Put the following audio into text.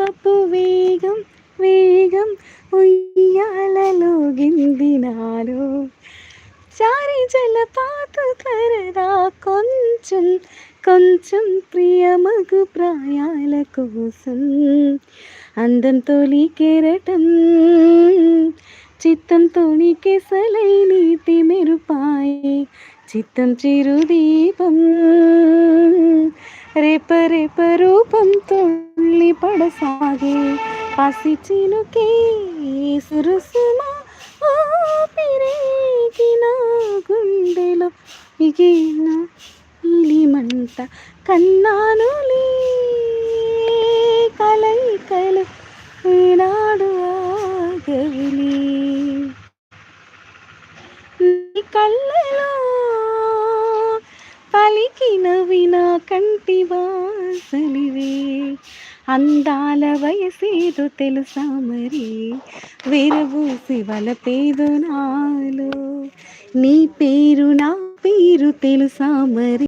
వలపు వేగం వేగం ఉయ్యాలలో గిందినాలో చారి జలపాత త్వరగా కొంచెం కొంచెం ప్రియమగు ప్రాయాల కోసం అందంతో కెరటం చిత్తంతో కెసలై నీతి మెరుపాయి చిత్తం చిరుదీపం రేప రేప రూపం తుళ్ళి పడసాగే పసి చినుకే సురుసుమా ఊపిరేగిన గుండెలో మిగిలిన ఇలిమంట కన్నానులే కలయికలు ఈనాడు ఆగవులే నీ కళ్ళలో పలికినవి నా కంటి వాసలివే అందాల వయసేదో తెలుసా మరి విరబూసి వలపేదో నాలో నీ పేరు నా పేరు తెలుసా మరి